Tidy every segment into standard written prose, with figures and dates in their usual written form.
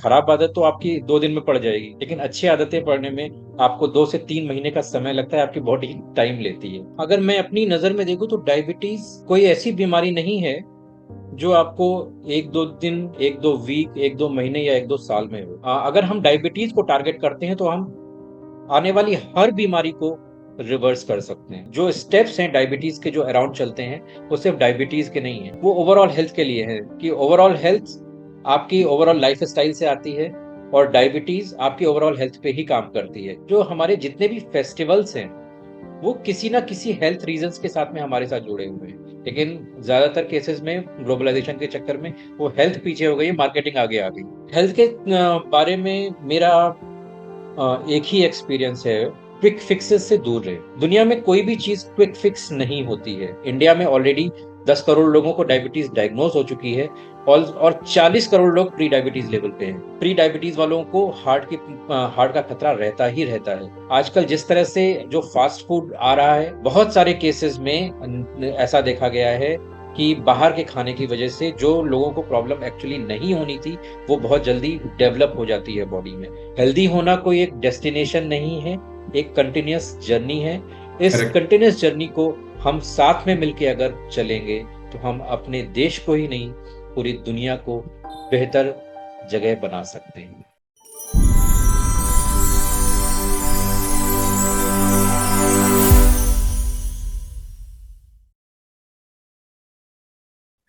खराब आदत तो आपकी 2 दिन में पड़ जाएगी, लेकिन अच्छी आदतें पड़ने में आपको 2 से 3 महीने का समय लगता है, आपकी बॉडी टाइम लेती है। अगर मैं अपनी नजर में देखूं तो डायबिटीज कोई ऐसी बीमारी नहीं है जो आपको 1-2 दिन, 1-2 वीक, 1-2 महीने या 1-2 साल में हो। अगर हम डायबिटीज को टारगेट करते हैं तो हम आने वाली हर बीमारी को रिवर्स कर सकते हैं। जो स्टेप्स हैं डायबिटीज के जो अराउंड चलते हैं, वो सिर्फ डायबिटीज के नहीं है, वो ओवरऑल हेल्थ के लिए है। कि ओवरऑल हेल्थ आपकी ओवरऑल लाइफ स्टाइल से आती है, और डायबिटीज आपकी ओवरऑल हेल्थ पे ही काम करती है। जो हमारे जितने भी फेस्टिवल्स हैं, वो किसी ना किसी हेल्थ रीजंस के साथ में हमारे साथ जुड़े हुए हैं, लेकिन ज्यादातर केसेस में ग्लोबलाइजेशन के चक्कर में वो हेल्थ पीछे हो गई, मार्केटिंग आगे आ गई। हेल्थ के बारे में मेरा एक ही एक्सपीरियंस है, क्विक फिक्सेस से दूर रहे। दुनिया में कोई भी चीज क्विक फिक्स नहीं होती है। इंडिया में ऑलरेडी 10 करोड़ लोगों को डायबिटीज डायग्नोज हो चुकी है, और 40 करोड़ लोग प्री डायबिटीज लेवल पे हैं। प्री डायबिटीज वालों को हार्ट का खतरा रहता ही रहता है। आजकल जिस तरह से जो फास्ट फूड आ रहा है, बहुत सारे केसेस में ऐसा देखा गया है कि बाहर के खाने की वजह से जो लोगों को प्रॉब्लम एक्चुअली नहीं होनी थी, वो बहुत जल्दी डेवलप हो जाती है बॉडी में। हेल्दी होना कोई एक डेस्टिनेशन नहीं है, एक कंटिन्यूअस जर्नी है। इस करेक्ट। कंटिन्यूअस जर्नी को हम साथ में मिलके अगर चलेंगे, तो हम अपने देश को ही नहीं, पूरी दुनिया को बेहतर जगह बना सकते हैं।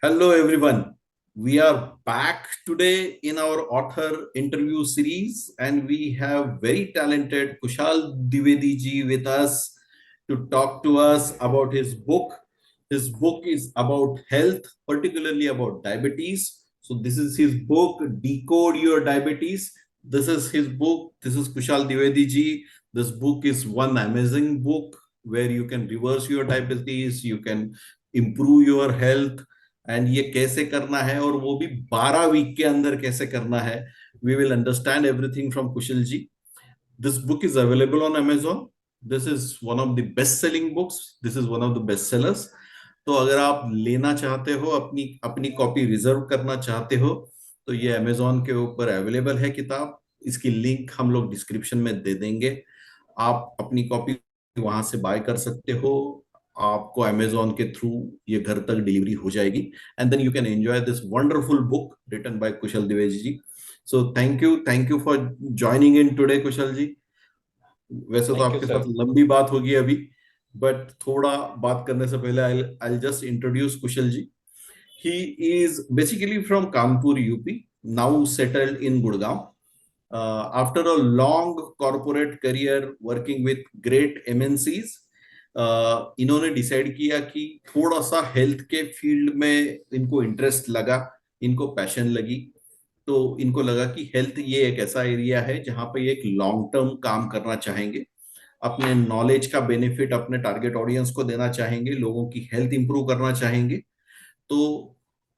Hello, everyone. We are back today in our author interview series, and we have very talented Kushal Dwivedi ji with us to talk to us about his book. His book is about health, particularly about diabetes. So, this is his book, Decode Your Diabetes. This is his book. This is Kushal Dwivedi ji. This book is one amazing book where you can reverse your diabetes, you can improve your health, and ये कैसे करना है और वो भी 12 week के अंदर कैसे करना है. We will understand everything from Kushal ji. This book is available on Amazon. This is one of the best selling books. This is one of the best sellers. तो अगर आप लेना चाहते हो, अपनी अपनी कॉपी रिजर्व करना चाहते हो, तो ये अमेजोन के ऊपर अवेलेबल है किताब. इसकी लिंक हम लोग डिस्क्रिप्शन में दे देंगे. आप अपनी कॉपी वहां से बाय कर सकते हो. आपको अमेजोन के थ्रू ये घर तक डिलीवरी हो जाएगी. And then you can enjoy this wonderful book written by Kushal Dwivedi ji. So thank you for joining in today Kushal ji. वैसे तो थैंक यू आपके सर। साथ लंबी बात होगी अभी, बट थोड़ा बात करने से पहले I just introduce Kushal ji. He is basically from Kanpur, UP, now settled in Gurgaon. After a long corporate career working with great MNCs, इन्होंने डिसाइड किया कि थोड़ा सा हेल्थ के फील्ड में इनको इंटरेस्ट लगा, इनको पैशन लगी. तो इनको लगा कि हेल्थ ये एक ऐसा एरिया है जहां पे ये एक लॉन्ग टर्म काम करना चाहेंगे, अपने नॉलेज का बेनिफिट अपने टारगेट ऑडियंस को देना चाहेंगे, लोगों की हेल्थ इंप्रूव करना चाहेंगे. तो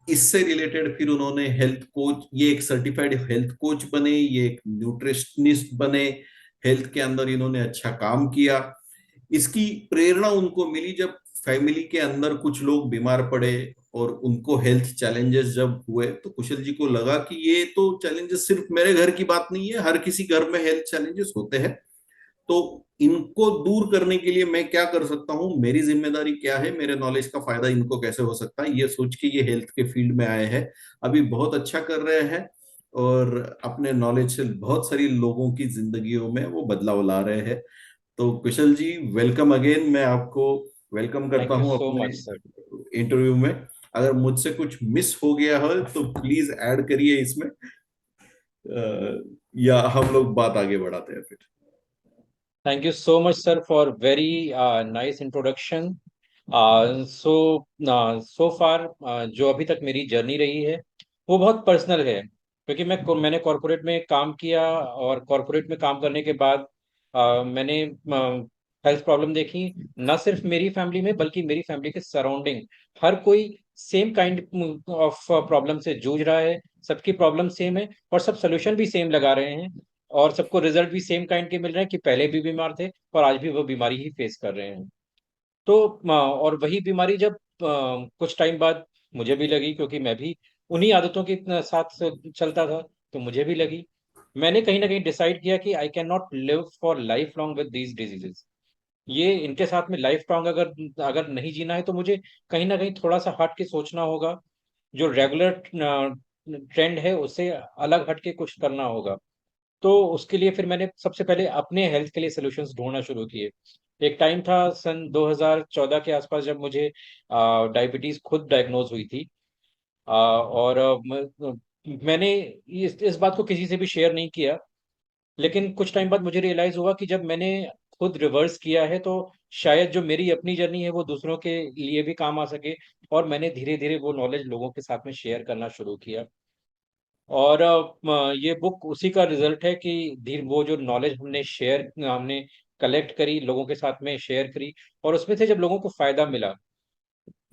इससे रिलेटेड फिर उन्होंने हेल्थ कोच, ये एक सर्टिफाइड हेल्थ कोच बने, ये एक न्यूट्रिशनिस्ट बने. हेल्थ के अंदर इन्होंने अच्छा काम किया. इसकी प्रेरणा उनको मिली जब फैमिली के अंदर कुछ लोग बीमार पड़े और उनको हेल्थ चैलेंजेस जब हुए, तो कुशल जी को लगा कि ये तो चैलेंजेस सिर्फ मेरे घर की बात नहीं है, हर किसी घर में हेल्थ चैलेंजेस होते हैं. तो इनको दूर करने के लिए मैं क्या कर सकता हूँ, मेरी जिम्मेदारी क्या है, मेरे नॉलेज का फायदा इनको कैसे हो सकता है, ये सोच के ये हेल्थ के फील्ड में आए हैं. अभी बहुत अच्छा कर रहे हैं और अपने नॉलेज से बहुत सारी लोगों की जिंदगियों में वो बदलाव ला रहे हैं. तो कुशल जी, वेलकम अगेन. मैं आपको वेलकम करता थैंक यू हूँ सो अपने मच सर। इंटरव्यू में. अगर मुझसे कुछ मिस हो गया हो तो प्लीज ऐड करिए इसमें. या हम लोग बात आगे बढ़ाते हैं फिर. Thank you so much sir for very nice introduction. So so far जो अभी तक मेरी जर्नी रही है, वो बहुत पर्सनल है, क्योंकि मैंने कॉरपोरेट में काम किया, और कॉरपोरेट में काम करने के बाद मैंने हेल्थ प्रॉब्लम देखी। न सिर्फ मेरी फैमिली में, बल्कि मेरी फैमिली के सराउंडिंग हर कोई सेम काइंड ऑफ प्रॉब्लम से जूझ रहा है। सबकी प्रॉब्लम सेम है, और सब सोल्यूशन भी सेम लगा रहे हैं, और सबको रिजल्ट भी सेम काइंड के मिल रहे हैं, कि पहले भी बीमार थे और आज भी वो बीमारी ही फेस कर रहे हैं। तो और वही बीमारी जब कुछ टाइम बाद मुझे भी लगी, क्योंकि मैं भी उन्हीं आदतों के साथ चलता था। तो मुझे भी लगी। मैंने कहीं ना कहीं डिसाइड किया कि I can not live for life long with these diseases. ये इनके साथ में लाइफ लॉन्ग अगर अगर नहीं जीना है तो मुझे कहीं ना कहीं थोड़ा सा हट के सोचना होगा। जो रेगुलर ट्रेंड है उससे अलग हट के कुछ करना होगा। तो उसके लिए फिर मैंने सबसे पहले अपने हेल्थ के लिए सॉल्यूशंस ढूंढना शुरू किए। एक टाइम था सन 2014 के आसपास जब मुझे डायबिटीज खुद डायग्नोज हुई थी। और मैंने इस बात को किसी से भी शेयर नहीं किया। लेकिन कुछ टाइम बाद मुझे रियलाइज हुआ कि जब मैंने खुद रिवर्स किया है तो शायद जो मेरी अपनी जर्नी है वो दूसरों के लिए भी काम आ सके। और मैंने धीरे धीरे वो नॉलेज लोगों के साथ में शेयर करना शुरू किया। और ये बुक उसी का रिजल्ट है कि धीरे वो जो नॉलेज हमने कलेक्ट करी, लोगों के साथ में शेयर करी। और उसमें से जब लोगों को फायदा मिला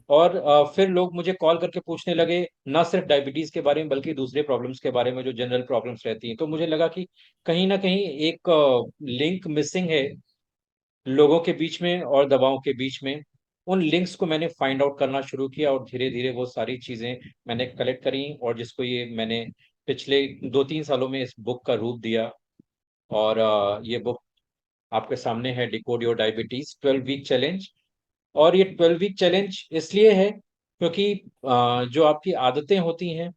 और फिर लोग मुझे कॉल करके पूछने लगे ना सिर्फ डायबिटीज के बारे में बल्कि दूसरे प्रॉब्लम्स के बारे में जो जनरल प्रॉब्लम्स रहती हैं, तो मुझे लगा कि कहीं ना कहीं एक लिंक मिसिंग है लोगों के बीच में और दवाओं के बीच में। उन लिंक्स को मैंने फाइंड आउट करना शुरू किया और धीरे धीरे वो सारी चीजें मैंने कलेक्ट करी और जिसको ये मैंने पिछले 2-3 सालों में इस बुक का रूप दिया। और ये बुक आपके सामने है, decode your diabetes 12 week challenge. और ये 12 वीक चैलेंज इसलिए है क्योंकि जो आपकी आदतें होती हैं,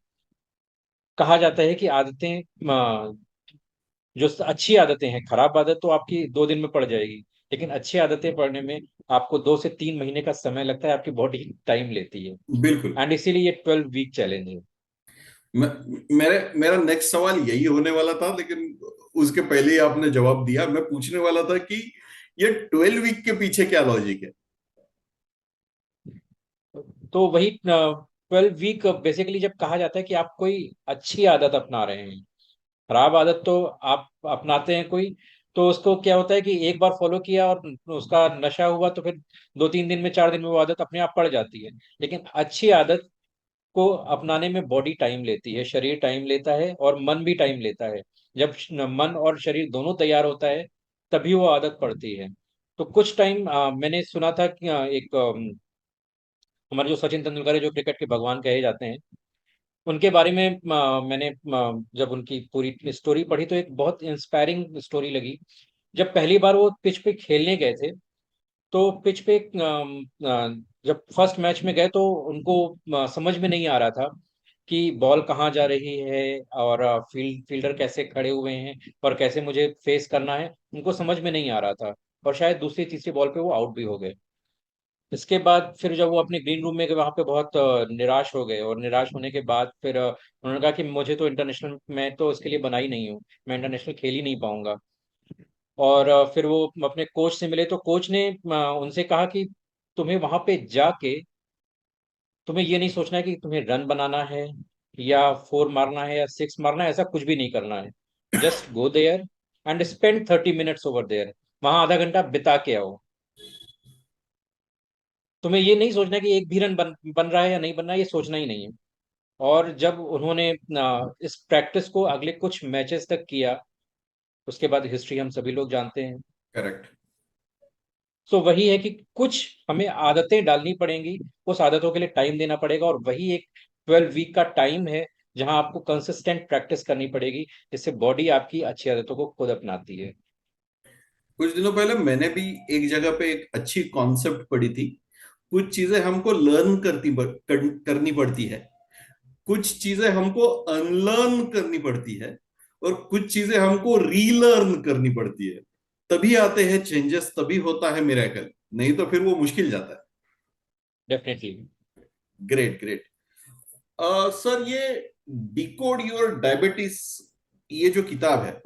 कहा जाता है कि आदतें जो अच्छी आदतें हैं, खराब आदत तो आपकी 2 दिन में पड़ जाएगी, लेकिन अच्छी आदतें पड़ने में आपको 2 से 3 महीने का समय लगता है, आपकी बॉडी टाइम लेती है। बिल्कुल। एंड इसीलिए ये 12 वीक चैलेंज है। मैं मेरा नेक्स्ट सवाल यही होने वाला था, लेकिन उसके पहले ही आपने जवाब दिया। मैं पूछने वाला था कि ये 12 वीक के पीछे क्या लॉजिक है। तो वही 12 वीक बेसिकली जब कहा जाता है कि आप कोई अच्छी आदत अपना रहे हैं, खराब आदत तो आप अपनाते हैं कोई, तो उसको क्या होता है कि एक बार फॉलो किया और उसका नशा हुआ तो फिर 2-3 दिन में 4 दिन में वो आदत अपने आप पड़ जाती है। लेकिन अच्छी आदत को अपनाने में बॉडी टाइम लेती है, शरीर टाइम लेता है और मन भी टाइम लेता है। जब मन और शरीर दोनों तैयार होता है तभी वो आदत पड़ती है। तो कुछ टाइम मैंने सुना था कि एक हमारे जो सचिन तेंदुलकर है जो क्रिकेट के भगवान कहे जाते हैं, उनके बारे में मैंने जब उनकी पूरी स्टोरी पढ़ी तो एक बहुत इंस्पायरिंग स्टोरी लगी। जब पहली बार वो पिच पे खेलने गए थे तो पिच पे जब फर्स्ट मैच में गए तो उनको समझ में नहीं आ रहा था कि बॉल कहाँ जा रही है और फील्डर कैसे खड़े हुए हैं और कैसे मुझे फेस करना है, उनको समझ में नहीं आ रहा था। और शायद दूसरी तीसरी बॉल पे वो आउट भी हो गए। इसके बाद फिर जब वो अपने ग्रीन रूम में गए वहां पे बहुत निराश हो गए और निराश होने के बाद फिर उन्होंने कहा कि मुझे तो इंटरनेशनल, मैं तो इसके लिए बना ही नहीं हूँ, मैं इंटरनेशनल खेल ही नहीं पाऊंगा। और फिर वो अपने कोच से मिले तो कोच ने उनसे कहा कि तुम्हें वहां पे जाके तुम्हें ये नहीं सोचना है कि तुम्हें रन बनाना है या फोर मारना है या सिक्स मारना है, ऐसा कुछ भी नहीं करना है। Just go there and spend 30 minutes over there. वहां आधा घंटा बिता के आओ। तुम्हें ये नहीं सोचना कि एक भी रन बन रहा है या नहीं बन रहा है, ये सोचना ही नहीं है। और जब उन्होंने इस प्रैक्टिस को अगले कुछ मैचेस तक किया, उसके बाद हिस्ट्री हम सभी लोग जानते हैं। करेक्ट। सो वही है कि कुछ हमें आदतें डालनी पड़ेंगी, उस आदतों के लिए टाइम देना पड़ेगा और वही एक 12 वीक का टाइम है जहां आपको कंसिस्टेंट प्रैक्टिस करनी पड़ेगी, जिससे बॉडी आपकी अच्छी आदतों को खुद अपनाती है। कुछ दिनों पहले मैंने भी एक जगह पे एक अच्छी कॉन्सेप्ट पढ़ी थी। कुछ चीजें हमको लर्न करनी पड़ती है, कुछ चीजें हमको अनलर्न करनी पड़ती है, और कुछ चीजें हमको रीलर्न करनी पड़ती है। तभी आते हैं चेंजेस, तभी होता है मिरेकल, नहीं तो फिर वो मुश्किल जाता है। डेफिनेटली। Great great. सर, ये डिकोड योर डायबिटीज, ये जो किताब है,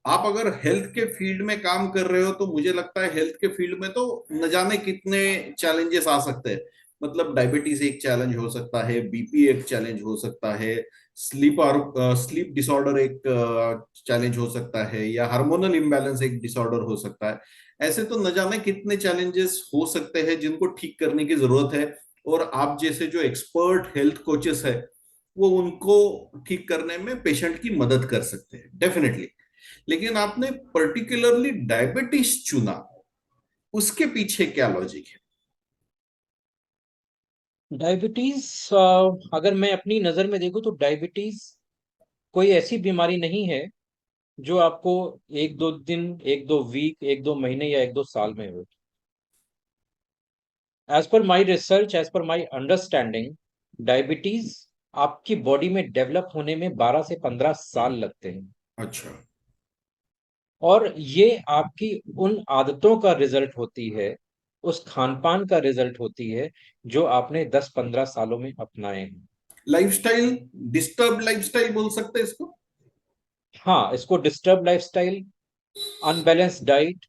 आप अगर हेल्थ के फील्ड में काम कर रहे हो तो मुझे लगता है हेल्थ के फील्ड में तो न जाने कितने चैलेंजेस आ सकते हैं। मतलब डायबिटीज एक चैलेंज हो सकता है, बीपी एक चैलेंज हो सकता है, स्लीप डिसऑर्डर एक चैलेंज हो सकता है, या हार्मोनल इम्बैलेंस एक डिसऑर्डर हो सकता है। ऐसे तो न जाने कितने चैलेंजेस हो सकते हैं जिनको ठीक करने की जरूरत है। और आप जैसे जो एक्सपर्ट हेल्थ कोचेस है, वो उनको ठीक करने में पेशेंट की मदद कर सकते हैं डेफिनेटली। लेकिन आपने पर्टिकुलरली डायबिटीज चुना, उसके पीछे क्या लॉजिक है। डायबिटीज, अगर मैं अपनी नजर में देखूं तो डायबिटीज कोई ऐसी बीमारी नहीं है जो आपको एक दो दिन, एक दो वीक, एक दो महीने या एक दो साल में हो। As per my research, as per my understanding, diabetes आपकी बॉडी में डेवलप होने में 12 से 15 साल लगते हैं। अच्छा। और ये आपकी उन आदतों का रिजल्ट होती है, उस खान पान का रिजल्ट होती है जो आपने 10-15 सालों में अपनाए हैं। लाइफस्टाइल, डिस्टर्ब लाइफस्टाइल बोल सकते हैं इसको। हाँ, इसको डिस्टर्ब लाइफस्टाइल, अनबैलेंस डाइट,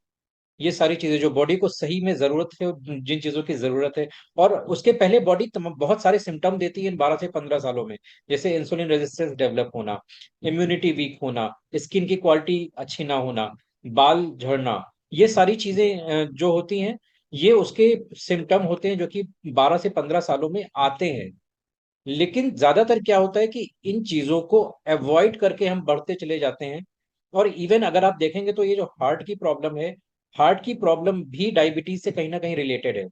ये सारी चीजें जो बॉडी को सही में जरूरत है, जिन चीजों की जरूरत है, और उसके पहले बॉडी बहुत सारे सिम्टम देती है इन 12 से 15 सालों में। जैसे इंसुलिन रेजिस्टेंस डेवलप होना, इम्यूनिटी वीक होना, स्किन की क्वालिटी अच्छी ना होना, बाल झड़ना, ये सारी चीजें जो होती हैं, ये उसके सिम्टम होते हैं जो कि 12 से 15 सालों में आते हैं। लेकिन ज्यादातर क्या होता है कि इन चीजों को अवॉइड करके हम बढ़ते चले जाते हैं। और इवन अगर आप देखेंगे तो ये जो हार्ट की प्रॉब्लम है, हार्ट की प्रॉब्लम भी डायबिटीज से कहीं ना कहीं रिलेटेड है।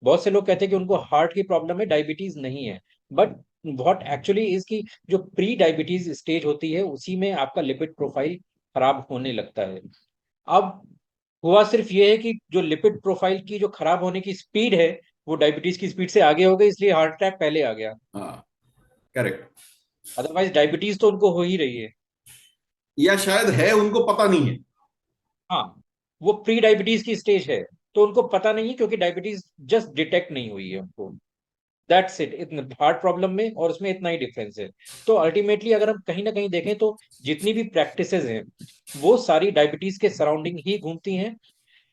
बहुत से लोग कहते हैं कि उनको हार्ट की प्रॉब्लम है, डायबिटीज नहीं है। बट व्हाट एक्चुअली इज की जो प्री डायबिटीज स्टेज होती है उसी में आपका लिपिड प्रोफाइल खराब होने लगता है। अब हुआ सिर्फ ये है कि जो लिपिड प्रोफाइल की जो खराब होने की स्पीड है, वो डायबिटीज की स्पीड से आगे हो गई, इसलिए हार्ट अटैक पहले आ गया। हाँ, करेक्ट। अदरवाइज डायबिटीज तो उनको हो ही रही है। या शायद है, उनको पता नहीं है। हाँ, वो प्री डायबिटीज की स्टेज है, तो उनको पता नहीं है क्योंकि डायबिटीज जस्ट डिटेक्ट नहीं हुई है उनको। दैट्स इट, इतना हार्ट प्रॉब्लम में और उसमें इतना ही डिफरेंस है। तो अल्टीमेटली अगर हम कहीं ना कहीं देखें तो जितनी भी प्रैक्टिसेस हैं वो सारी डायबिटीज के सराउंडिंग ही घूमती हैं।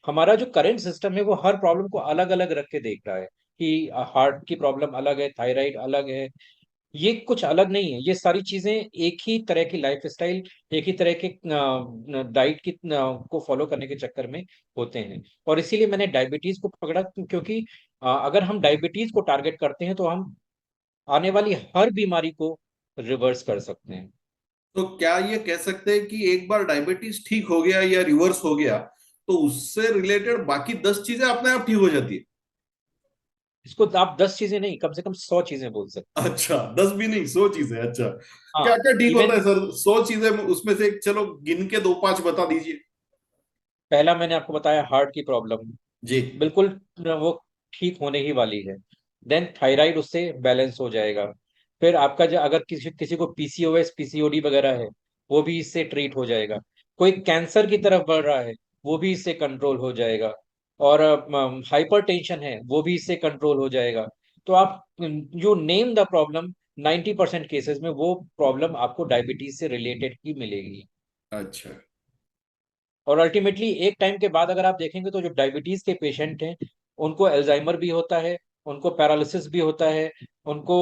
हमारा जो करंट सिस्टम है वो हर प्रॉब्लम को अलग अलग रख के देख रहा है कि हार्ट की प्रॉब्लम अलग है, थायराइड अलग है। ये कुछ अलग नहीं है, ये सारी चीजें एक ही तरह की लाइफस्टाइल, एक ही तरह के डाइट की को फॉलो करने के चक्कर में होते हैं। और इसीलिए मैंने डायबिटीज को पकड़ा क्योंकि अगर हम डायबिटीज को टारगेट करते हैं तो हम आने वाली हर बीमारी को रिवर्स कर सकते हैं। तो क्या ये कह सकते हैं कि एक बार डायबिटीज ठीक हो गया या रिवर्स हो गया, तो उससे रिलेटेड बाकी 10 चीजें अपने आप ठीक हो जाती है? इसको आप 10 चीजें नहीं, कम से कम 100 चीजें बोल सकते हैं। अच्छा, 10 भी नहीं, 100 चीजें। अच्छा, क्या हाँ, क्या ठीक होता इवन है सर? 100 चीजें उसमें से चलो गिन के दो पांच बता दीजिए। पहला मैंने आपको बताया हार्ट की प्रॉब्लम, जी। बिल्कुल वो ठीक होने ही वाली है। देन थायराइड उससे बैलेंस हो जाएगा। फिर आपका जो अगर किसी किसी को पीसीओएस पीसीओडी वगैरह है, वो भी इससे ट्रीट हो जाएगा। कोई कैंसर की तरफ बढ़ रहा है, वो भी इससे कंट्रोल हो जाएगा। और हाइपर टेंशन है, वो भी इससे कंट्रोल हो जाएगा। तो आप जो नेम द प्रॉब्लम, 90% केसेस में वो प्रॉब्लम आपको डायबिटीज से रिलेटेड ही मिलेगी। अच्छा। और अल्टीमेटली एक टाइम के बाद अगर आप देखेंगे तो जो डायबिटीज के पेशेंट हैं उनको अल्जाइमर भी होता है, उनको पैरालिसिस भी होता है, उनको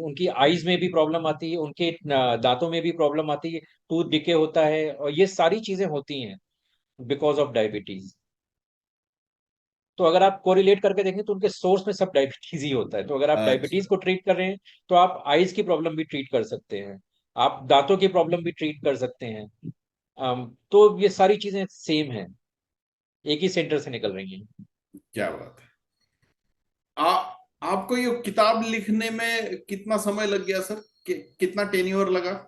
उनकी आईज में भी प्रॉब्लम आती है, उनके दांतों में भी प्रॉब्लम आती है, टूथ डिके होता है, और ये सारी चीजें होती हैं बिकॉज ऑफ डायबिटीज। तो अगर आप कोरिलेट करके देखें तो उनके सोर्स में सब डायबिटीज ही होता है। तो अगर आप अच्छा। डायबिटीज को ट्रीट कर रहे हैं तो आप आईज की प्रॉब्लम भी ट्रीट कर सकते हैं, आप दांतों की प्रॉब्लम भी ट्रीट कर सकते हैं। तो ये सारी चीजें सेम है, एक ही सेंटर से निकल रही हैं। क्या बात है। आ, आपको ये किताब लिखने में कितना समय लग गया सर? कितना टेन्योर लगा?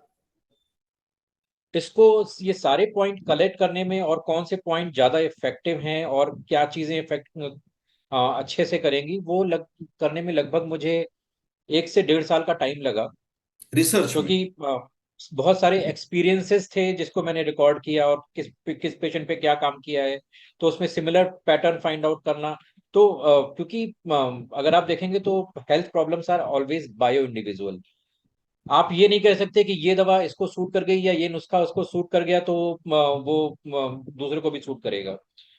इसको, ये सारे पॉइंट कलेक्ट करने में और कौन से पॉइंट ज्यादा इफेक्टिव हैं और क्या चीजें इफेक्ट अच्छे से करेंगी वो करने में लगभग मुझे 1 से 1.5 साल का टाइम लगा। रिसर्च में? क्योंकि बहुत सारे एक्सपीरियंसेस थे जिसको मैंने रिकॉर्ड किया और किस किस पेशेंट पे क्या काम किया है, तो उसमें सिमिलर पैटर्न फाइंड आउट करना। तो क्योंकि अगर आप देखेंगे तो health problems are always bio individual. आप ये नहीं कह सकते कि ये दवा इसको सूट कर गई या ये नुस्खा उसको सूट कर गया तो वो दूसरे को भी सूट करेगा।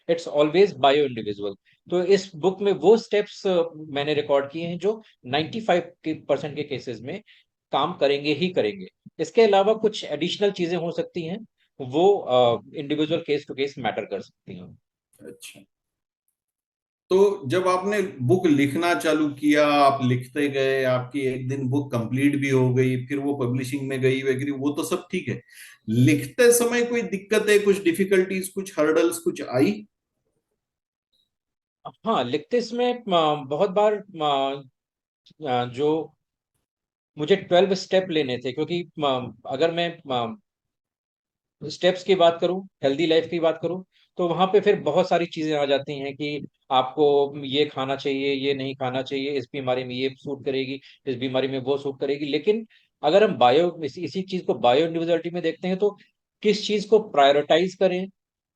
It's always bio individual. तो इस बुक में वो स्टेप्स मैंने रिकॉर्ड किए हैं जो 95% के केसेस में काम करेंगे ही करेंगे। इसके अलावा कुछ एडिशनल चीजें हो सकती हैं, वो individual case to case matter कर सकती हैं। अच्छा। तो जब आपने बुक लिखना चालू किया, आप लिखते गए, आपकी एक दिन बुक कंप्लीट भी हो गई, फिर वो पब्लिशिंग में गई वगैरह, वो तो सब ठीक है। लिखते समय कोई दिक्कतें, कुछ डिफिकल्टीज, कुछ हर्डल्स कुछ आई? हाँ, लिखते समय बहुत बार जो मुझे 12 स्टेप लेने थे, क्योंकि अगर मैं स्टेप्स की बात करूं, हेल्दी लाइफ की बात करूं, तो वहां पे फिर बहुत सारी चीजें आ जाती हैं कि आपको ये खाना चाहिए, ये नहीं खाना चाहिए, इस बीमारी में ये सूट करेगी, इस बीमारी में वो सूट करेगी। लेकिन अगर हम इसी चीज को बायो इंडिविजुअलिटी में देखते हैं, तो किस चीज को प्रायोरिटाइज करें,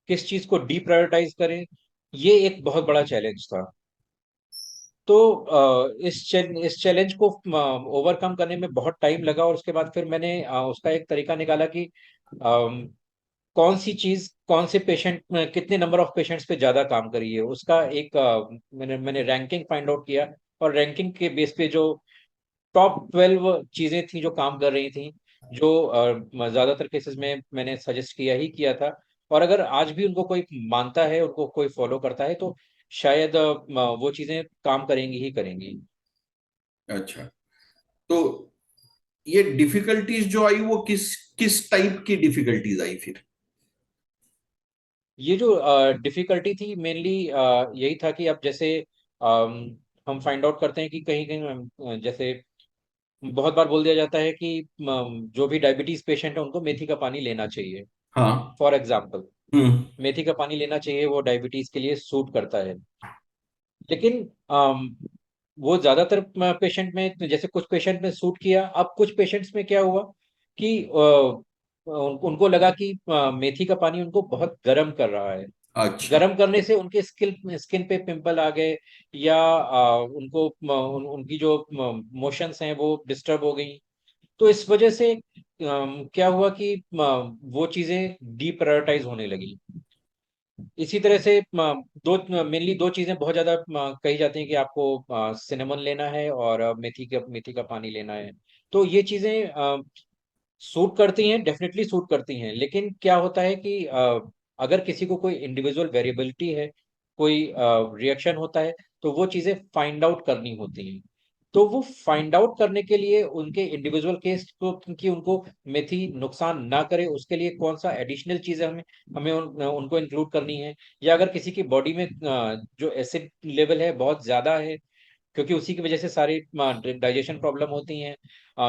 किस चीज को डीप्रायोरिटाइज करें, ये एक बहुत बड़ा चैलेंज था। तो इस चैलेंज को ओवरकम करने में बहुत टाइम लगा, और उसके बाद फिर मैंने उसका एक तरीका निकाला कि कौन सी चीज कौन से पेशेंट, कितने नंबर ऑफ पेशेंट्स पे ज्यादा काम करी है, उसका एक मैंने रैंकिंग फाइंड आउट किया। और रैंकिंग के बेस पे जो टॉप 12 चीजें थी जो काम कर रही थी, जो ज्यादातर केसेस में मैंने सजेस्ट किया ही किया था, और अगर आज भी उनको कोई मानता है, उनको कोई फॉलो करता है, तो शायद वो चीजें काम करेंगी ही करेंगी। अच्छा, तो ये डिफिकल्टीज जो आई वो किस किस टाइप की डिफिकल्टीज आई फिर? ये जो डिफिकल्टी थी मेनली यही था कि अब जैसे हम फाइंड आउट करते हैं कि कहीं कहीं जैसे बहुत बार बोल दिया जाता है कि जो भी डायबिटीज पेशेंट है उनको मेथी का पानी लेना चाहिए, हाँ। For example. हम्म। मेथी का पानी लेना चाहिए, वो डायबिटीज के लिए सूट करता है। लेकिन वो ज्यादातर पेशेंट में, जैसे कुछ पेशेंट में सूट किया, अब कुछ पेशेंट्स में क्या हुआ कि उनको लगा कि मेथी का पानी उनको बहुत गर्म कर रहा है। अच्छा। गर्म करने से उनके स्किन पे पिंपल आ गए, या उनकी जो मोशंस हैं वो डिस्टर्ब हो गई। तो इस वजह से क्या हुआ कि वो चीजें डीप्रायोरिटाइज होने लगी। इसी तरह से दो मेनली दो चीजें बहुत ज्यादा कही जाती हैं कि आपको सिनेमन लेना है, और मेथी का पानी लेना है। तो ये चीजें सूट करती हैं, डेफिनेटली सूट करती हैं। लेकिन क्या होता है कि अगर किसी को कोई इंडिविजुअल वेरिएबिलिटी है, कोई रिएक्शन होता है, तो वो चीजें फाइंड आउट करनी होती हैं। तो वो फाइंड आउट करने के लिए उनके इंडिविजुअल केस को, क्योंकि उनको मेथी नुकसान ना करे, उसके लिए कौन सा एडिशनल चीजें हमें हमें उनको इंक्लूड करनी है। या अगर किसी की बॉडी में जो एसिड लेवल है बहुत ज्यादा है, क्योंकि उसी की वजह से सारी डाइजेशन प्रॉब्लम होती हैं,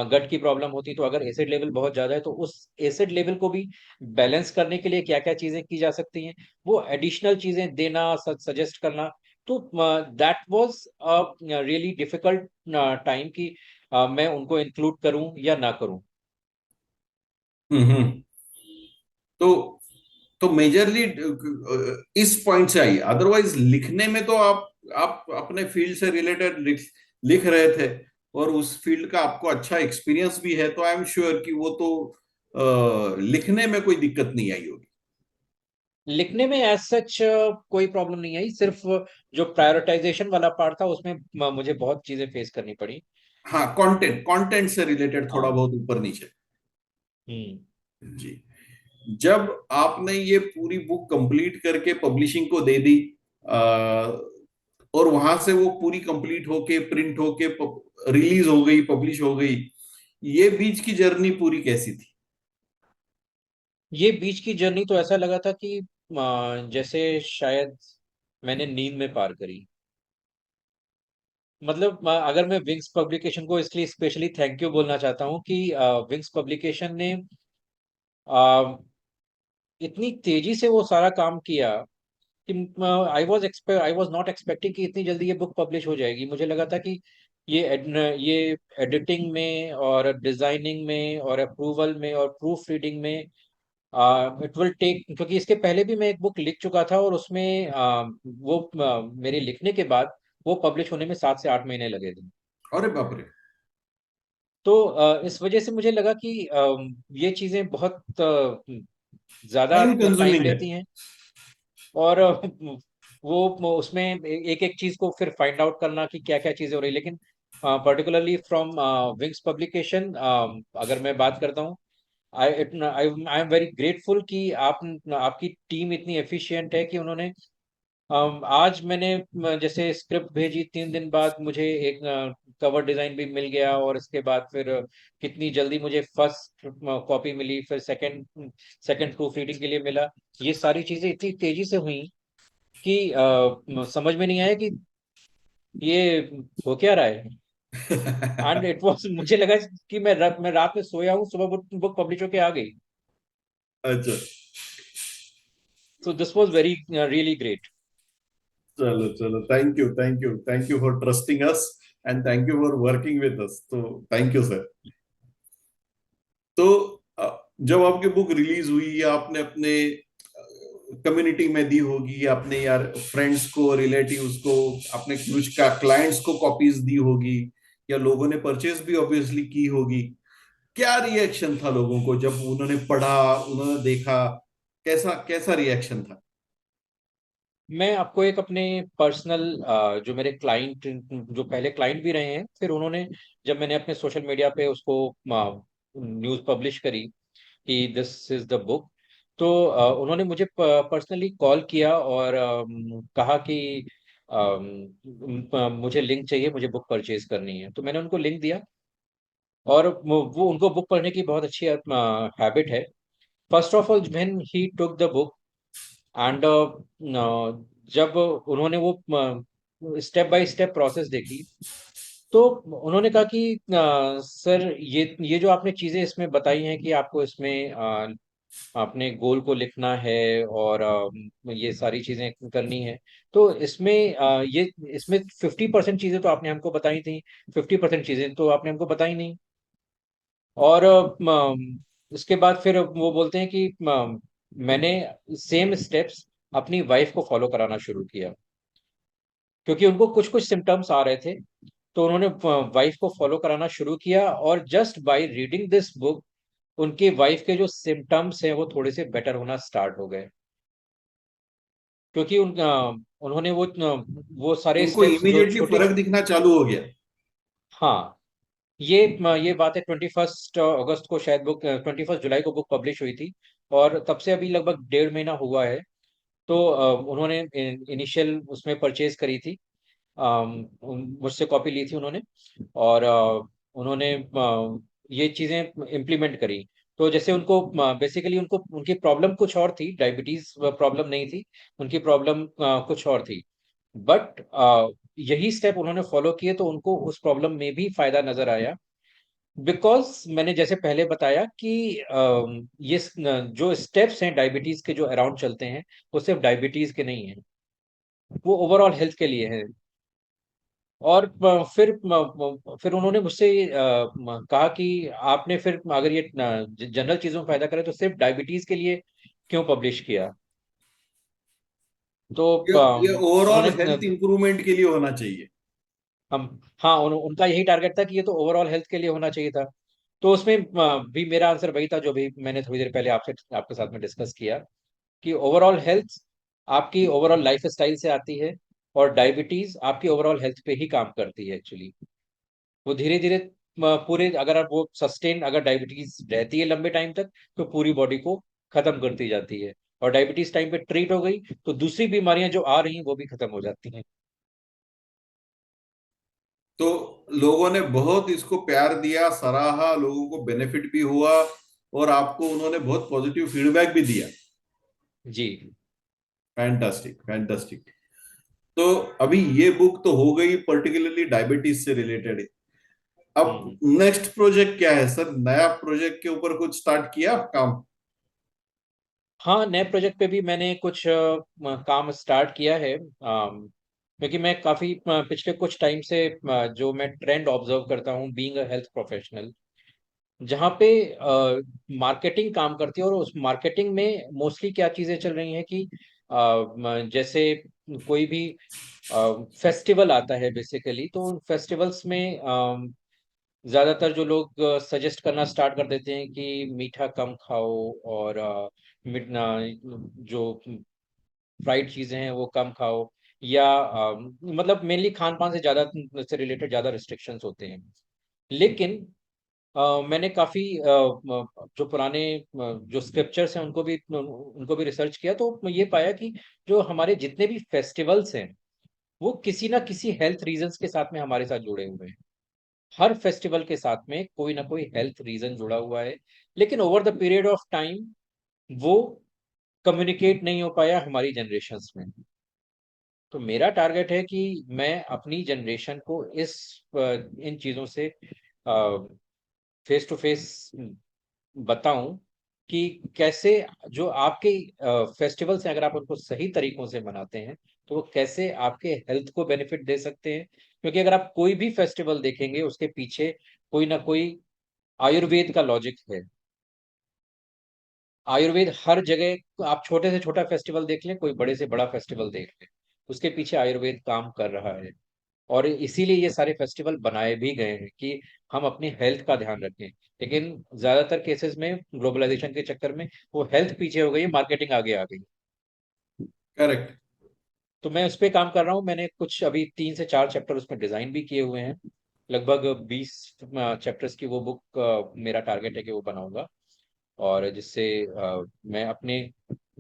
गट की प्रॉब्लम होती है, तो अगर एसिड लेवल बहुत ज्यादा है, तो उस एसिड लेवल को भी बैलेंस करने के लिए क्या क्या चीजें की जा सकती हैं, वो एडिशनल चीजें देना, सजेस्ट करना। तो that was really difficult time कि मैं उनको इंक्लूड करूं या ना करूं। हम्म। तो मेजरली इस पॉइंट से आई, अदरवाइज लिखने में तो आप अपने फील्ड से रिलेटेड लिख रहे थे, और उस फील्ड का आपको अच्छा एक्सपीरियंस भी है, तो आई एम श्योर कि वो तो लिखने में कोई दिक्कत नहीं आई होगी। लिखने में एज सच कोई प्रॉब्लम नहीं आई, सिर्फ जो प्रायोरिटाइजेशन वाला पार्ट था उसमें मुझे बहुत चीजें फेस करनी पड़ी। हाँ, कंटेंट कंटेंट से रिलेटेड थोड़ा हाँ। बहुत ऊपर नीचे। हम्म। जी। जब आपने ये पूरी बुक कंप्लीट करके पब्लिशिंग को दे दी, और वहां से वो पूरी कंप्लीट होके प्रिंट होके रिलीज हो गई, पब्लिश हो गई, ये बीच की जर्नी पूरी कैसी थी? ये बीच की जर्नी तो ऐसा लगा था कि जैसे शायद मैंने नींद में पार करी। मतलब अगर मैं विंग्स पब्लिकेशन को इसलिए स्पेशली थैंक यू बोलना चाहता हूँ कि विंग्स पब्लिकेशन ने अ, इतनी तेजी से वो सारा काम किया कि आई वाज नॉट एक्सपेक्टिंग कि इतनी जल्दी ये बुक पब्लिश हो जाएगी। मुझे लगा था कि ये एडिटिंग में और डिजाइनिंग में और अप्रूवल में और प्रूफ रीडिंग में इट विल टेक, क्योंकि इसके पहले भी मैं एक बुक लिख चुका था, और उसमें मेरे लिखने के बाद वो पब्लिश होने में 7 से 8 महीने लगे थे। अरे बाप रे। तो इस वजह से मुझे लगा कि ये चीजें बहुत ज्यादा टाइम टाइम कंज्यूमिंग है। लेती हैं। और वो उसमें एक एक चीज को फिर फाइंड आउट करना कि क्या क्या चीजें हो रही। लेकिन पर्टिकुलरली फ्रॉम विंग्स पब्लिकेशन अगर मैं बात करता हूँ, आई एम वेरी ग्रेटफुल कि आपकी टीम इतनी एफिशिएंट है कि उन्होंने आज मैंने जैसे स्क्रिप्ट भेजी, 3 दिन बाद मुझे एक कवर डिजाइन भी मिल गया, और इसके बाद फिर कितनी जल्दी मुझे फर्स्ट कॉपी मिली, फिर सेकंड सेकंड प्रूफ रीडिंग के लिए मिला। ये सारी चीजें इतनी तेजी से हुई कि समझ में नहीं आया कि ये हो क्या रहा है। एंड इट वाज, मुझे लगा कि मैं रात में सोया हूँ, सुबह बुक पब्लिश होके आ गई। अच्छा। So this was very really great. चलो चलो, thank you thank you thank you for trusting us and thank you for working with us, तो थैंक यू सर। तो जब आपकी बुक रिलीज हुई, या आपने अपने कम्युनिटी में दी होगी, या अपने यार फ्रेंड्स को, रिलेटिव्स को, अपने कुछ का क्लाइंट्स को कॉपीज दी होगी, या लोगों ने परचेज भी ऑब्वियसली की होगी, क्या रिएक्शन था लोगों को जब उन्होंने पढ़ा, उन्होंने देखा, कैसा कैसा रिएक्शन था? मैं आपको एक अपने पर्सनल, जो मेरे क्लाइंट, जो पहले क्लाइंट भी रहे हैं, फिर उन्होंने, जब मैंने अपने सोशल मीडिया पे उसको न्यूज़ पब्लिश करी कि दिस इज द बुक, तो उन्होंने मुझे पर्सनली कॉल किया और कहा कि मुझे लिंक चाहिए, मुझे बुक परचेज करनी है। तो मैंने उनको लिंक दिया, और वो उनको बुक पढ़ने की बहुत अच्छी हैबिट है। First of all when he took the book, and जब उन्होंने वो स्टेप बाय स्टेप प्रोसेस देखी, तो उन्होंने कहा कि सर, ये जो आपने चीजें इसमें बताई हैं कि आपको इसमें अपने गोल को लिखना है, और ये सारी चीजें करनी है, तो इसमें ये इसमें 50% चीजें तो आपने हमको बताई थी, 50% चीजें तो आपने हमको बताई नहीं। और उसके बाद फिर वो बोलते हैं कि मैंने सेम स्टेप्स अपनी वाइफ को फॉलो कराना शुरू किया, क्योंकि उनको कुछ कुछ सिम्टम्स आ रहे थे। तो उन्होंने वाइफ को फॉलो कराना शुरू किया, और just by reading this book उनकी वाइफ के जो सिम्टम्स हैं वो थोड़े से बेटर होना स्टार्ट हो गए, क्योंकि उन्होंने वो सारे उनको स्टेप्स जो इमीडिएटली छोटे, फर्क दिखना चालू हो गया? हाँ, ये बात है 21 अगस्त को, शायद बुक 21 जुलाई को बुक पब्लिश हुई थी, और तब से अभी लगभग 1.5 महीना हुआ है। तो उन्होंने इनिशियल उसमें परचेज करी थी, मुझसे कॉपी ली थी उन्होंने, और उन्होंने ये चीजें इम्प्लीमेंट करी। तो जैसे उनको बेसिकली उनको उनकी प्रॉब्लम कुछ और थी, डायबिटीज प्रॉब्लम नहीं थी, उनकी प्रॉब्लम कुछ और थी। बट यही स्टेप उन्होंने फॉलो किए तो उनको उस प्रॉब्लम में भी फायदा नजर आया। बिकॉज मैंने जैसे पहले बताया कि जो स्टेप्स हैं डायबिटीज के जो अराउंड चलते हैं, वो सिर्फ डायबिटीज के नहीं है, वो ओवरऑल हेल्थ के लिए है। और फिर उन्होंने मुझसे कहा कि आपने फिर अगर ये जनरल चीजों में फायदा करे तो सिर्फ डायबिटीज के लिए क्यों पब्लिश किया। तो ये ओवरऑल उन्होंने हेल्थ इंप्रूवमेंट के लिए होना चाहिए। हम, हाँ, उनका यही टारगेट था कि ये तो ओवरऑल हेल्थ के लिए होना चाहिए था। तो उसमें भी मेरा आंसर वही था जो भी मैंने थोड़ी देर पहले आपसे आपके साथ में डिस्कस किया, कि ओवरऑल हेल्थ आपकी ओवरऑल लाइफ स्टाइल से आती है, और डायबिटीज आपकी ओवरऑल हेल्थ पे ही काम करती है एक्चुअली। वो धीरे धीरे पूरे, अगर आप वो सस्टेन, अगर डायबिटीज रहती है लंबे टाइम तक, तो पूरी बॉडी को खत्म करती जाती है, और डायबिटीज टाइम पे ट्रीट हो गई तो दूसरी बीमारियां जो आ रही हैं वो भी खत्म हो जाती हैं। तो लोगों ने बहुत इसको प्यार दिया, सराहा, लोगों को बेनिफिट भी हुआ, और आपको उन्होंने बहुत पॉजिटिव फीडबैक भी दिया। जी। Fantastic fantastic. तो अभी ये बुक तो हो गई पर्टिकुलरली डायबिटीज से रिलेटेड। अब हम्म। नेक्स्ट प्रोजेक्ट क्या है सर? नया प्रोजेक्ट के ऊपर कुछ स्टार्ट किया काम? हाँ, नए प्रोजेक्ट पे भी मैंने कुछ काम स्टार्ट किया है, क्योंकि मैं काफी पिछले कुछ टाइम से जो मैं ट्रेंड ऑब्जर्व करता हूँ बीइंग अ हेल्थ प्रोफेशनल, जहाँ पे मार्केटिंग काम करती है, और उस मार्केटिंग में मोस्टली क्या चीजें चल रही हैं कि जैसे कोई भी फेस्टिवल आता है बेसिकली, तो उन फेस्टिवल्स में ज्यादातर जो लोग सजेस्ट करना स्टार्ट कर देते हैं कि मीठा कम खाओ, और जो फ्राइड चीजें हैं वो कम खाओ, या मतलब मेनली खान पान से ज्यादा से रिलेटेड ज्यादा रिस्ट्रिक्शंस होते हैं। लेकिन मैंने काफी जो पुराने जो स्क्रिप्चर्स हैं उनको भी रिसर्च किया, तो ये पाया कि जो हमारे जितने भी फेस्टिवल्स हैं वो किसी ना किसी हेल्थ रीजंस के साथ में हमारे साथ जुड़े हुए हैं। हर फेस्टिवल के साथ में कोई ना कोई हेल्थ रीजन जुड़ा हुआ है, लेकिन over the period of time वो कम्युनिकेट नहीं हो पाया हमारी जनरेशन्स में। तो मेरा टारगेट है कि मैं अपनी जनरेशन को इन चीजों से फेस टू फेस बताऊं कि कैसे जो आपके फेस्टिवल्स हैं, अगर आप उनको सही तरीकों से मनाते हैं तो वो कैसे आपके हेल्थ को बेनिफिट दे सकते हैं। क्योंकि अगर आप कोई भी फेस्टिवल देखेंगे उसके पीछे कोई ना कोई आयुर्वेद का लॉजिक है। आयुर्वेद हर जगह, आप छोटे से छोटा फेस्टिवल देख लें, कोई बड़े से बड़ा फेस्टिवल देख लें, उसके पीछे आयुर्वेद काम कर रहा है। और इसीलिए ये सारे फेस्टिवल बनाए भी गए हैं कि हम अपनी हेल्थ का ध्यान रखें। लेकिन ज्यादातर केसेस में ग्लोबलाइजेशन के चक्कर में वो हेल्थ पीछे हो गई, मार्केटिंग आगे आ गई। करेक्ट। तो मैं उस पर काम कर रहा हूँ। मैंने कुछ अभी 3 से 4 चैप्टर उसमें डिजाइन भी किए हुए हैं। लगभग 20 चैप्टर्स की वो बुक मेरा टारगेट है कि वो बनाऊंगा। और जिससे मैं अपने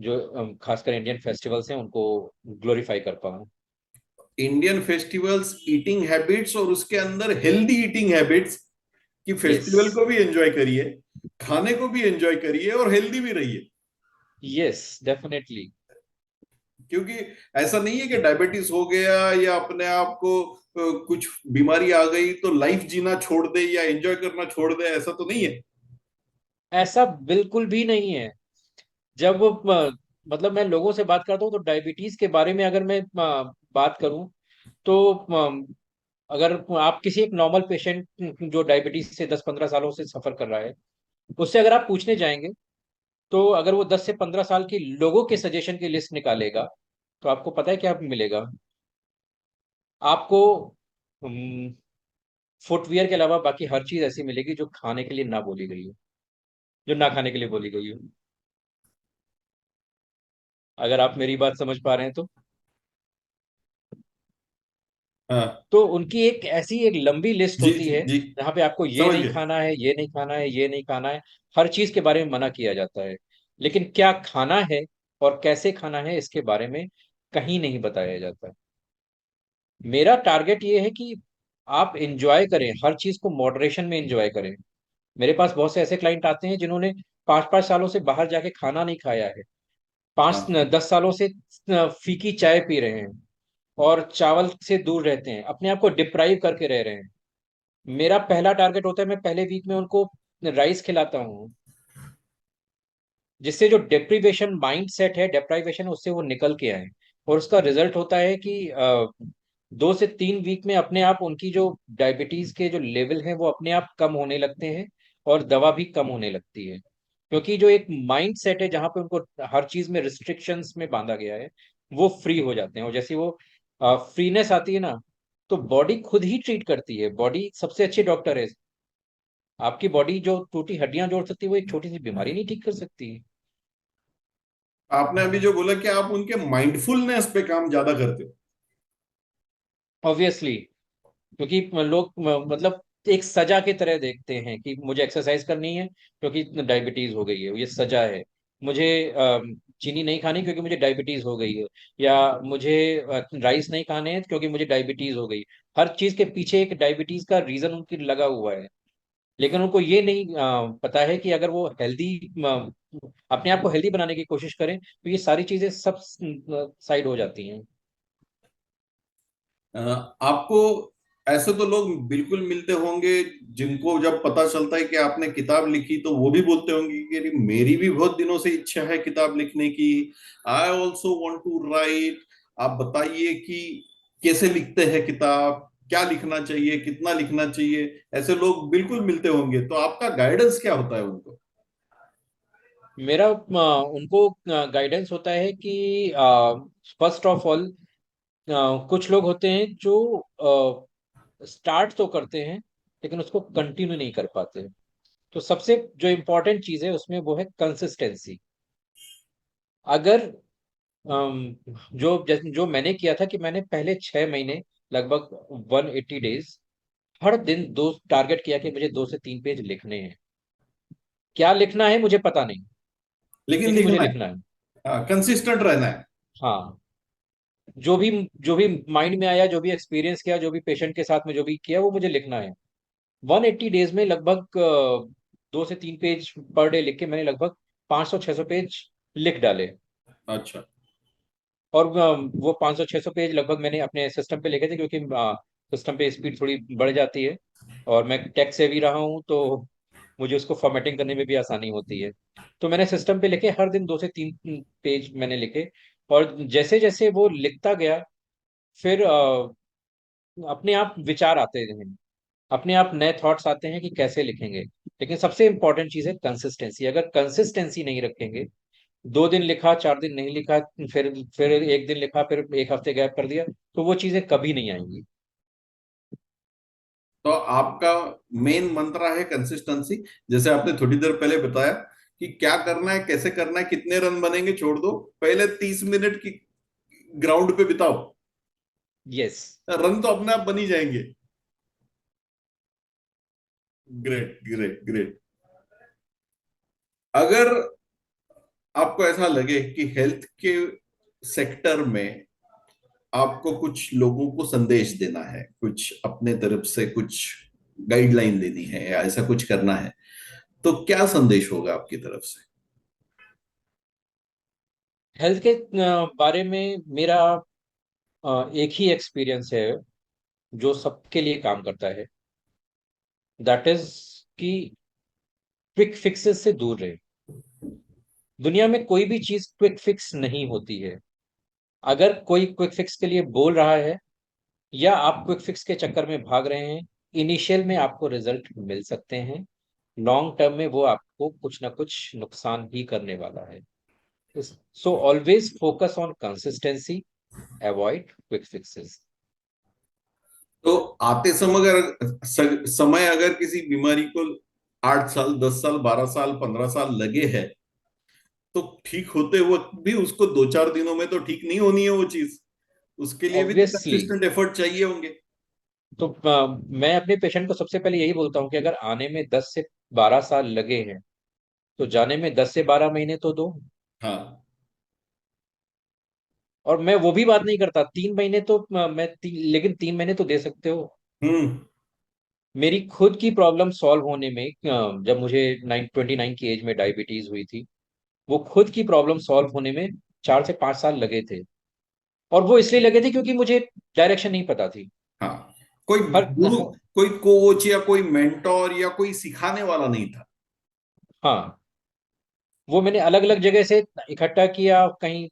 जो खासकर इंडियन फेस्टिवल्स हैं उनको ग्लोरीफाई कर पाऊँ। इंडियन फेस्टिवल्स, ईटिंग हैबिट्स और उसके अंदर हेल्दी ईटिंग हैबिट्स, कि यस, फेस्टिवल को भी एंजॉय करिए, खाने को भी एंजॉय करिए और हेल्दी भी रहिए। Yes, definitely. क्योंकि ऐसा नहीं है कि डायबिटीज हो गया या अपने आप को कुछ बीमारी आ गई तो लाइफ जीना छोड़ दे या एंजॉय करना छोड़ दे, ऐसा तो नहीं है। ऐसा बिल्कुल भी नहीं है। जब मतलब मैं लोगों से बात करता हूँ तो डायबिटीज के बारे में अगर मैं बात करूं तो अगर आप किसी एक नॉर्मल पेशेंट जो डायबिटीज से 10-15 सालों से सफर कर रहा है, उससे अगर आप पूछने जाएंगे तो अगर वो 10 से 15 साल की लोगों के सजेशन की लिस्ट निकालेगा तो आपको पता है क्या मिलेगा? आपको फुटवियर के अलावा बाकी हर चीज ऐसी मिलेगी जो खाने के लिए ना बोली गई हो, जो ना खाने के लिए बोली गई हो। अगर आप मेरी बात समझ पा रहे हैं तो। हाँ। तो उनकी एक लंबी लिस्ट जी होती जी है जी। जहां पे आपको ये समझ नहीं गए। खाना है, ये नहीं खाना है, ये नहीं खाना है। हर चीज के बारे में मना किया जाता है। लेकिन क्या खाना है और कैसे खाना है इसके बारे में कहीं नहीं बताया जाता। मेरा टारगेट ये है कि आप इंजॉय करें, हर चीज को मॉडरेशन में इंजॉय करें। मेरे पास बहुत से ऐसे क्लाइंट आते हैं जिन्होंने 5-5 सालों से बाहर जाके खाना नहीं खाया है, पांच हाँ। 10 सालों से फीकी चाय पी रहे हैं और चावल से दूर रहते हैं, अपने आप को डिप्राइव करके रह रहे हैं। मेरा पहला टारगेट होता है, मैं पहले वीक में उनको राइस खिलाता हूँ, जिससे जो डिप्रीवेशन माइंड सेट है, डिप्राइवेशन, उससे वो निकल के आए। और उसका रिजल्ट होता है कि 2 से 3 वीक में अपने आप उनकी जो डायबिटीज के जो लेवल हैं वो अपने आप कम होने लगते हैं और दवा भी कम होने लगती है। क्योंकि जो एक माइंड सेट है जहां पे उनको हर चीज में रिस्ट्रिक्शंस में बांधा गया है, वो फ्री हो जाते हैं। और जैसे वो फ्रीनेस आती है ना, तो बॉडी खुद ही ट्रीट करती है। बॉडी सबसे अच्छी डॉक्टर है। आपकी बॉडी जो टूटी हड्डियां जोड़ सकती है वो एक छोटी सी बीमारी नहीं ठीक कर सकती। आपने अभी जो बोला कि आप उनके माइंडफुलनेस पे काम ज्यादा करते हो। ऑब्वियसली। क्योंकि लोग मतलब एक सजा की तरह देखते हैं कि मुझे एक्सरसाइज करनी है क्योंकि डायबिटीज हो गई है, ये सजा है। मुझे चीनी नहीं खानी क्योंकि मुझे डायबिटीज हो गई है। या मुझे राइस नहीं खाने हैं क्योंकि मुझे डायबिटीज हो गई। हर चीज के पीछे एक डायबिटीज का रीजन उनकी लगा हुआ है। लेकिन उनको ये नहीं पता है कि अगर वो हेल्दी, अपने आप को हेल्दी बनाने की कोशिश करें तो ये सारी चीजें सब साइड हो जाती हैं। आपको ऐसे तो लोग बिल्कुल मिलते होंगे जिनको जब पता चलता है कि आपने किताब लिखी तो वो भी बोलते होंगे कि अरे मेरी भी बहुत दिनों से इच्छा है किताब लिखने की, I also want to write. आप बताइए कि कैसे लिखते हैं किताब, क्या लिखना चाहिए, कितना लिखना चाहिए, ऐसे लोग बिल्कुल मिलते होंगे, तो आपका गाइडेंस क्या होता है उनको? मेरा उनको गाइडेंस होता है कि फर्स्ट ऑफ ऑल कुछ लोग होते हैं जो स्टार्ट तो करते हैं लेकिन उसको कंटिन्यू नहीं कर पाते। तो सबसे जो इम्पोर्टेंट चीज है उसमें वो है कंसिस्टेंसी। अगर जो मैंने किया था कि मैंने पहले 6 महीने, लगभग 180 डेज, हर दिन दो टारगेट किया कि मुझे 2 से 3 पेज लिखने हैं। क्या लिखना है मुझे पता नहीं, लेकिन लेकिन मुझे लिखना लिखना है। है। हाँ, कंसिस्टेंट रहना है। हाँ। जो भी जो भी माइंड में आया, जो भी एक्सपीरियंस किया, जो भी पेशेंट के साथ में जो भी किया, वो मुझे लिखना है। 180 डेज में लगभग 2 से 3 पेज पर डे लिख के मैंने लगभग 500-600 पेज लिख डाले। अच्छा। और वो 500-600 पेज लगभग मैंने अपने सिस्टम पे लिखे थे, क्योंकि सिस्टम पे स्पीड थोड़ी बढ़ जाती है, और मैं टेक से भी रहा हूँ, तो मुझे उसको फॉर्मेटिंग करने में भी आसानी होती है। तो मैंने सिस्टम पे लिखे, हर दिन 2 से 3 पेज मैंने लिखे। और जैसे जैसे वो लिखता गया, फिर अपने आप विचार आते हैं, अपने आप नए थॉट्स आते हैं कि कैसे लिखेंगे। लेकिन सबसे इंपॉर्टेंट चीज है कंसिस्टेंसी। अगर कंसिस्टेंसी नहीं रखेंगे, 2 दिन लिखा, 4 दिन नहीं लिखा, फिर एक दिन लिखा, फिर एक हफ्ते गैप कर दिया, तो वो चीजें कभी नहीं आएंगी। तो आपका मेन मंत्र है कंसिस्टेंसी। जैसे आपने थोड़ी देर पहले बताया कि क्या करना है, कैसे करना है, कितने रन बनेंगे छोड़ दो, पहले 30 मिनट की ग्राउंड पे बिताओ, यस। रन तो अपने आप बन ही जाएंगे। Great great great. अगर आपको ऐसा लगे कि हेल्थ के सेक्टर में आपको कुछ लोगों को संदेश देना है, कुछ अपने तरफ से कुछ गाइडलाइन देनी है या ऐसा कुछ करना है, तो क्या संदेश होगा आपकी तरफ से? हेल्थ के बारे में मेरा एक ही एक्सपीरियंस है, जो सबके लिए काम करता है। दैट इज कि क्विक फिक्सेस से दूर रहे। दुनिया में कोई भी चीज क्विक फिक्स नहीं होती है। अगर कोई क्विक फिक्स के लिए बोल रहा है, या आप क्विक फिक्स के चक्कर में भाग रहे हैं, इनिशियल में आपको रिजल्ट मिल सकते हैं, लॉन्ग टर्म में वो आपको कुछ ना कुछ नुकसान ही करने वाला है। So always focus on consistency, avoid quick fixes. तो आते समय अगर समय किसी बीमारी को 8 साल, 10 साल, 12 साल, 15 साल लगे हैं, तो ठीक होते वक्त भी उसको 2-4 दिनों में तो ठीक नहीं होनी है वो चीज। उसके लिए भी तो ऑब्वियसली। कंसिस्टेंट एफर्ट चाहिए होंगे। तो मैं अपने पेशेंट को सबसे पहले यही बोलता हूँ कि अगर आने में 10 से 12 साल लगे हैं, तो जाने में 10 से 12 महीने तो दो। हाँ। और मैं वो भी बात नहीं करता, 3 महीने तो लेकिन 3 महीने तो दे सकते हो। हम्म। मेरी खुद की प्रॉब्लम सॉल्व होने में, जब मुझे 29 की एज में डायबिटीज हुई थी, वो खुद की प्रॉब्लम सॉल्व होने में 4 से 5 साल लगे थे। और वो इसलिए लगे थे क्योंकि मुझे डायरेक्शन नहीं पता थी। हाँ, कोई हर गुरु, कोई कोच या कोई मेंटोर या कोई सिखाने वाला नहीं था। हाँ, वो मैंने अलग अलग जगह से इकट्ठा किया, कहीं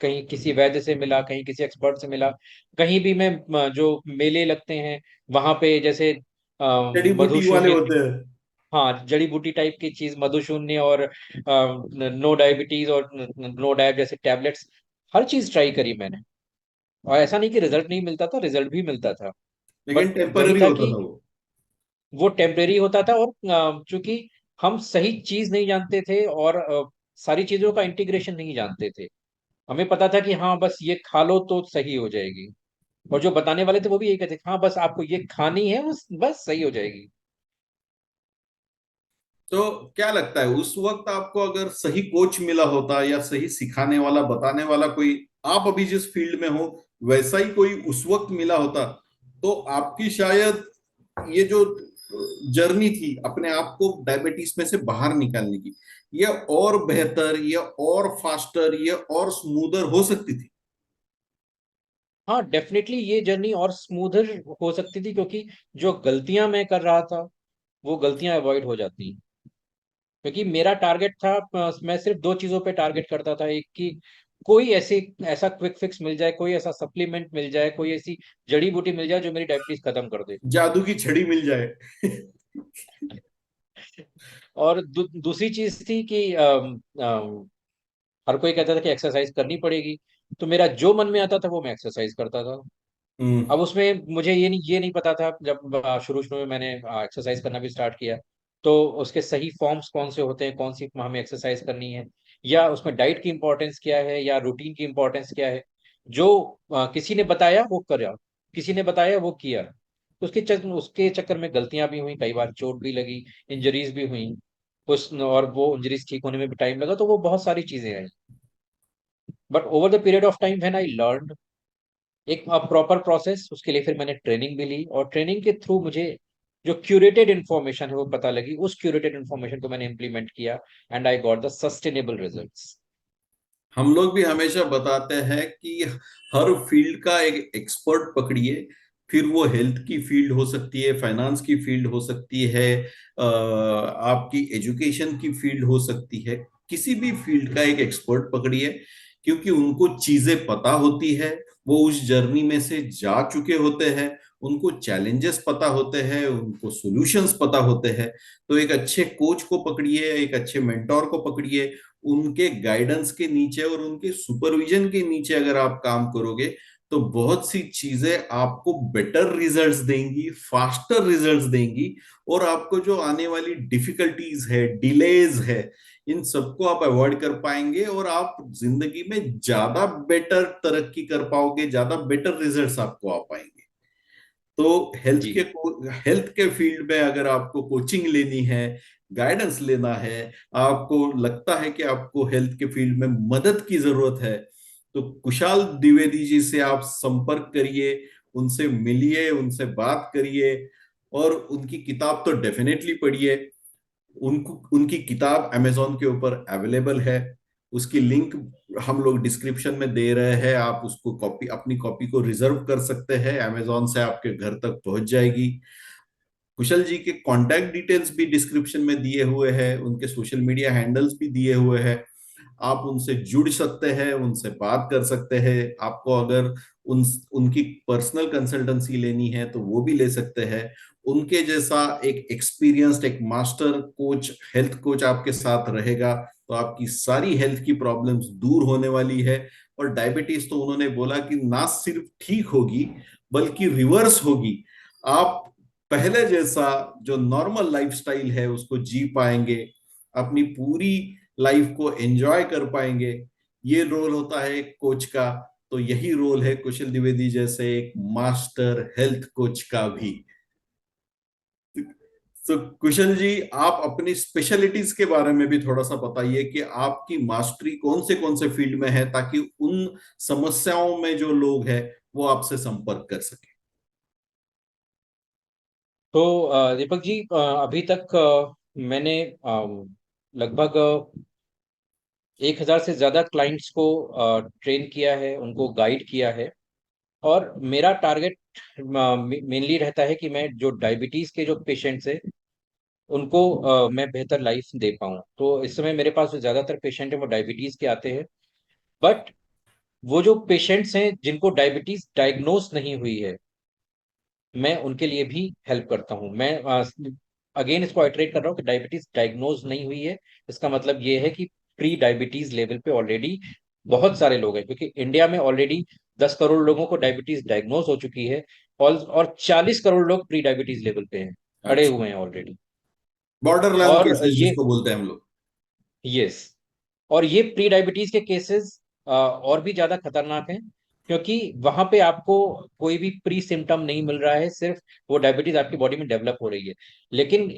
कहीं किसी वैद्य से मिला, कहीं किसी एक्सपर्ट से मिला, कहीं भी मैं जो मेले लगते हैं वहां पे, जैसे जड़ी बूटी वाले मधुशून्य। होते हैं। हाँ, जड़ी बूटी टाइप की चीज, मधुशून्य और नो डायबिटीज और नो डायब जैसे टैबलेट्स, हर चीज ट्राई करी मैंने। और ऐसा नहीं कि रिजल्ट नहीं मिलता था, रिजल्ट भी मिलता था। लेकिन बट वही टेम्पररी था होता कि था वो। वो टेम्परेरी होता था, और चूंकि हम सही चीज नहीं जानते थे, और सारी चीजों का इंटीग्रेशन नहीं जानते थे। हमें पता था कि हाँ बस ये खा लो तो सही हो जाएगी। और जो बताने वाले थे वो भी यही कहते थे, हाँ बस आपको ये खानी है, बस सही हो जाएगी। तो क्या लगता है उस वक्त आपको अगर सही कोच मिला होता या सही सिखाने वाला, बताने वाला कोई, आप अभी जिस फील्ड में हो वैसा ही कोई उस वक्त मिला होता, तो आपकी शायद ये जो जर्नी थी अपने आप को डायबिटीज में से बाहर निकालने की, ये और बेहतर, ये और फास्टर, ये और स्मूदर हो सकती थी। हाँ, डेफिनेटली ये जर्नी और स्मूथर हो सकती थी, क्योंकि जो गलतियां मैं कर रहा था, वो गलतियां अवॉइड हो जाती। क्योंकि मेरा टारगेट था, मैं सिर्फ 2 चीजों पे टारगेट करता था। एक कि कोई ऐसी ऐसा क्विक फिक्स मिल जाए, कोई ऐसा सप्लीमेंट मिल जाए, कोई ऐसी जड़ी बूटी मिल जाए जो मेरी डायबिटीज खत्म कर दे। जादू की छड़ी मिल जाए। और दूसरी चीज थी कि हर कोई कहता था कि एक्सरसाइज करनी पड़ेगी, तो मेरा जो मन में आता था वो मैं एक्सरसाइज करता था। हम्म। अब उसमें मुझे ये नहीं पता था, जब शुरू शुरू में मैंने एक्सरसाइज करना भी स्टार्ट किया, तो उसके सही फॉर्म्स कौन से होते हैं, कौन सी हमें एक्सरसाइज करनी है, या उसमें डाइट की इंपॉर्टेंस क्या है, या रूटीन की इंपॉर्टेंस क्या है। जो किसी ने बताया वो करा, किसी ने बताया वो किया, तो उसके चक्कर में गलतियां भी हुई, कई बार चोट भी लगी, इंजरीज भी हुई कुछ, और वो इंजरीज ठीक होने में भी टाइम लगा, तो वो बहुत सारी चीजें आई। But over the period of time when I learn एक प्रॉपर प्रोसेस, उसके लिए फिर मैंने ट्रेनिंग भी ली, और ट्रेनिंग के थ्रू मुझे जो क्यूरेटेड इन्फॉर्मेशन है वो पता लगी, उस क्यूरेटेड इन्फॉर्मेशन को मैंने इम्प्लीमेंट किया, and I got the sustainable results. हम लोग भी हमेशा बताते हैं कि हर फील्ड का एक एक्सपर्ट पकड़िए। फिर वो हेल्थ की फील्ड हो सकती है, फाइनेंस की फील्ड हो सकती है, आपकी एजुकेशन की फील्ड हो सकती है। किसी भी फील्ड का एक एक्सपर्ट पकड़िए, क्योंकि उनको चीजें पता होती है, वो उस जर्नी में से जा चुके होते हैं, उनको चैलेंजेस पता होते हैं, उनको सॉल्यूशंस पता होते हैं। तो एक अच्छे कोच को पकड़िए, एक अच्छे मेंटोर को पकड़िए। उनके गाइडेंस के नीचे और उनके सुपरविजन के नीचे अगर आप काम करोगे, तो बहुत सी चीजें आपको बेटर रिजल्ट्स देंगी, फास्टर रिजल्ट्स देंगी। और आपको जो आने वाली डिफिकल्टीज है, डिलेज है, इन सबको आप अवॉइड कर पाएंगे, और आप जिंदगी में ज्यादा बेटर तरक्की कर पाओगे, ज्यादा बेटर रिजल्ट्स आपको आ पाएंगे। तो जी हेल्थ के फील्ड में अगर आपको कोचिंग लेनी है, गाइडेंस लेना है, आपको लगता है कि आपको हेल्थ के फील्ड में मदद की जरूरत है, तो कुशाल द्विवेदी जी से आप संपर्क करिए, उनसे मिलिए, उनसे बात करिए, और उनकी किताब तो डेफिनेटली पढ़िए। उनको उनकी किताब अमेजोन के ऊपर अवेलेबल है, उसकी लिंक हम लोग डिस्क्रिप्शन में दे रहे हैं। आप उसको कॉपी, अपनी कॉपी को रिजर्व कर सकते हैं, अमेजोन से आपके घर तक पहुंच जाएगी। कुशल जी के कांटेक्ट डिटेल्स भी डिस्क्रिप्शन में दिए हुए हैं, उनके सोशल मीडिया हैंडल्स भी दिए हुए हैं। आप उनसे जुड़ सकते हैं, उनसे बात कर सकते हैं। आपको अगर उनकी पर्सनल कंसल्टेंसी लेनी है तो वो भी ले सकते हैं। उनके जैसा एक एक्सपीरियंस्ड, एक मास्टर कोच, हेल्थ कोच आपके साथ रहेगा, तो आपकी सारी हेल्थ की प्रॉब्लम्स दूर होने वाली है। और डायबिटीज तो उन्होंने बोला कि ना सिर्फ ठीक होगी, बल्कि रिवर्स होगी। आप पहले जैसा जो नॉर्मल लाइफस्टाइल है उसको जी पाएंगे, अपनी पूरी लाइफ को एंजॉय कर पाएंगे। ये रोल होता है एक कोच का। तो यही रोल है कुशल द्विवेदी जैसे एक मास्टर हेल्थ कोच का भी। तो कुशल जी, आप अपनी स्पेशलिटीज के बारे में भी थोड़ा सा बताइए कि आपकी मास्टरी कौन से फील्ड में है, ताकि उन समस्याओं में जो लोग हैं वो आपसे संपर्क कर सके। तो दीपक जी, अभी तक मैंने लगभग 1,000 से ज्यादा क्लाइंट्स को ट्रेन किया है, उनको गाइड किया है। और मेरा टारगेट मेनली रहता है कि मैं जो डायबिटीज के जो पेशेंट्स हैं उनको मैं बेहतर लाइफ दे पाऊँ। तो इस समय मेरे पास जो ज्यादातर पेशेंट हैं वो डायबिटीज के आते हैं। बट वो जो पेशेंट्स हैं जिनको डायबिटीज डायग्नोस नहीं हुई है, मैं उनके लिए भी हेल्प करता हूँ। मैं अगेन इसको आइटरेट कर रहा हूँ कि डायबिटीज डायग्नोज नहीं हुई है, इसका मतलब ये है कि प्री डायबिटीज लेवल पे ऑलरेडी बहुत सारे लोग हैं, क्योंकि इंडिया में ऑलरेडी 10 करोड़ लोगों को डायबिटीज डायग्नोज हो चुकी है। और 40 करोड़ लोग प्री डायबिटीज लेवल पे हैं, खड़े अच्छा। हुए हैं ऑलरेडी। बॉर्डर लाइन और केसेस ये, जिसको बोलते हैं हम लोग। यस, और ये प्री डायबिटीज के केसेस और भी ज्यादा खतरनाक हैं, क्योंकि वहां पे आपको कोई भी प्री सिम्टम नहीं मिल रहा है, सिर्फ वो डायबिटीज आपकी बॉडी में डेवलप हो रही है। लेकिन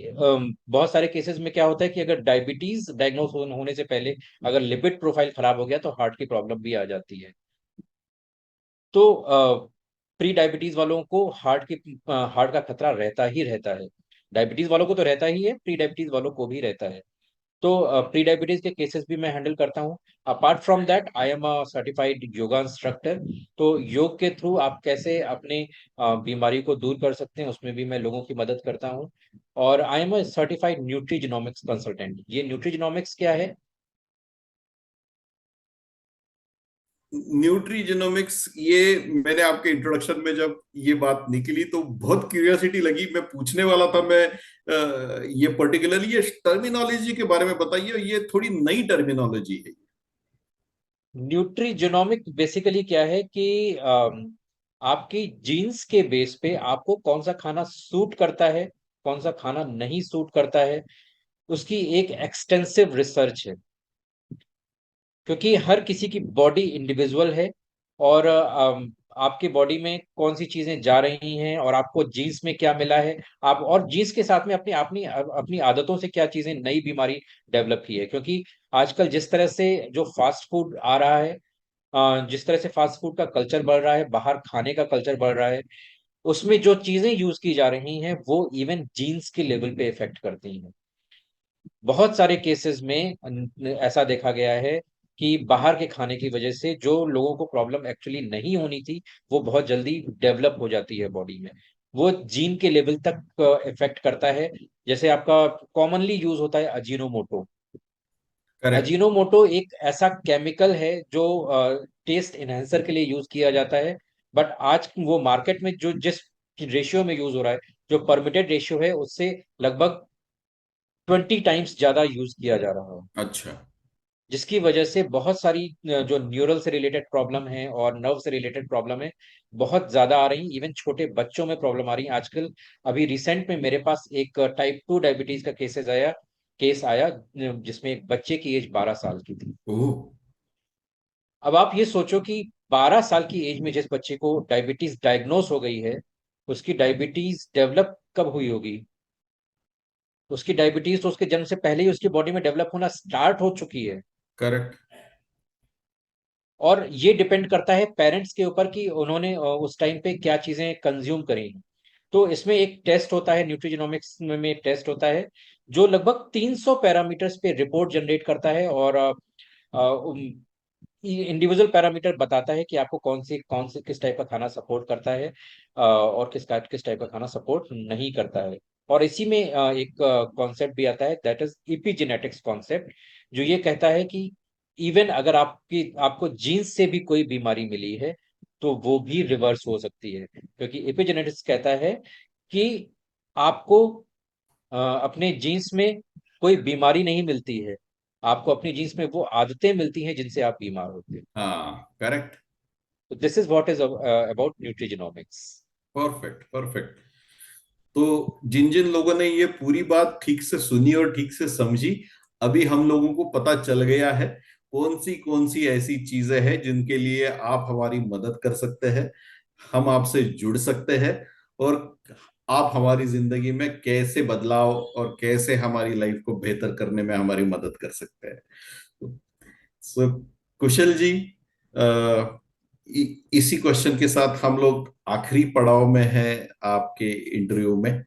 बहुत सारे केसेस में क्या होता है कि अगर डायबिटीज डायग्नोस होने से पहले अगर लिपिड प्रोफाइल खराब हो गया तो हार्ट की प्रॉब्लम भी आ जाती है। तो प्री डायबिटीज वालों को हार्ट का खतरा रहता ही रहता है। डायबिटीज वालों को तो रहता ही है, प्री डायबिटीज वालों को भी रहता है। तो प्री डायबिटीज के केसेस भी मैं हैंडल करता हूँ। Apart from that, I am a certified yoga instructor. तो योग के थ्रू आप कैसे अपने बीमारी को दूर कर सकते हैं, उसमें भी मैं लोगों की मदद करता हूँ। और I am a certified nutrigenomics consultant. ये न्यूट्रीजिनोमिक्स क्या है? न्यूट्रीजेनोमिक्स, ये मैंने आपके इंट्रोडक्शन में जब ये बात निकली तो बहुत क्यूरियोसिटी लगी, मैं पूछने वाला था। मैं ये पर्टिकुलरली ये टर्मिनोलॉजी के बारे में बताइए, ये थोड़ी नई टर्मिनोलॉजी है। न्यूट्रीजिनोमिक बेसिकली क्या है कि आपकी जीन्स के बेस पे आपको कौन सा खाना सूट करता है, कौन सा खाना नहीं सूट करता है, उसकी एक एक्सटेंसिव रिसर्च है। क्योंकि हर किसी की बॉडी इंडिविजुअल है, और आपकी बॉडी में कौन सी चीजें जा रही हैं और आपको जीन्स में क्या मिला है, आप और जीन्स के साथ में अपनी अपनी अपनी आदतों से क्या चीजें नई बीमारी डेवलप की है। क्योंकि आजकल जिस तरह से जो फास्ट फूड आ रहा है, जिस तरह से फास्ट फूड का कल्चर बढ़ रहा है, बाहर खाने का कल्चर बढ़ रहा है, उसमें जो चीजें यूज की जा रही हैं वो इवन जीन्स के लेवल पे इफेक्ट करती हैं। बहुत सारे केसेस में ऐसा देखा गया है कि बाहर के खाने की वजह से जो लोगों को प्रॉब्लम एक्चुअली नहीं होनी थी, वो बहुत जल्दी डेवलप हो जाती है बॉडी में। वो जीन के लेवल तक इफेक्ट करता है। जैसे आपका कॉमनली यूज होता है अजीनोमोटो। करेक्ट। अजीनोमोटो एक ऐसा केमिकल है जो टेस्ट एनहेंसर के लिए यूज किया जाता है। बट आज वो मार्केट में जो जिस रेशियो में यूज हो रहा है, जो परमिटेड रेशियो है, उससे लगभग 20 टाइम्स ज्यादा यूज किया जा रहा है। अच्छा। जिसकी वजह से बहुत सारी जो न्यूरल से रिलेटेड प्रॉब्लम है और नर्व से रिलेटेड प्रॉब्लम है, बहुत ज्यादा आ रही। इवन छोटे बच्चों में प्रॉब्लम आ रही है आजकल। अभी रिसेंट में मेरे पास एक टाइप 2 डायबिटीज का केस आया, जिसमें एक बच्चे की एज 12 साल की थी। ओह। अब आप ये सोचो कि 12 साल की एज में जिस बच्चे को डायबिटीज डायग्नोस हो गई है, उसकी डायबिटीज डेवलप कब हुई होगी? उसकी डायबिटीज तो उसके जन्म से पहले ही उसकी बॉडी में डेवलप होना स्टार्ट हो चुकी है। करेक्ट। और ये डिपेंड करता है पेरेंट्स के ऊपर कि उन्होंने उस टाइम पे क्या चीजें कंज्यूम करी हैं। तो इसमें एक टेस्ट होता है, न्यूट्रिजेनोमिक्स में एक टेस्ट होता है, जो लगभग 300 पैरामीटर्स पे रिपोर्ट जनरेट करता है। और इंडिविजुअल पैरामीटर बताता है कि आपको कौन से किस टाइप का खाना सपोर्ट करता है, और किस टाइप का खाना सपोर्ट नहीं करता है। और इसी में एक कॉन्सेप्ट भी आता है, दैट इज इपिजेनेटिक्स कॉन्सेप्ट, जो ये कहता है कि इवन अगर आपको जीन्स से भी कोई बीमारी मिली है, तो वो भी रिवर्स हो सकती है। क्योंकि इपिजेनेटिक्स कहता है कि आपको अपने जीन्स में कोई बीमारी नहीं मिलती है, आपको अपनी जीन्स में वो आदतें मिलती हैं जिनसे आप बीमार होते हैं। हाँ, करेक्ट। तो this is what is about nutrigenomics. Perfect, perfect. तो जिन जिन लोगों ने ये पूरी बात ठीक से सुनी और ठीक से समझी, अभी हम लोगों को पता चल गया है कौन सी ऐसी चीजें हैं जिनके लिए आप हमारी मदद कर सकते हैं, हम आपसे जुड़ सकते हैं, और आप हमारी जिंदगी में कैसे बदलाव और कैसे हमारी लाइफ को बेहतर करने में हमारी मदद कर सकते हैं। सो कुशल जी, इसी क्वेश्चन के साथ हम लोग आखिरी पड़ाव में हैं आपके इंटरव्यू में।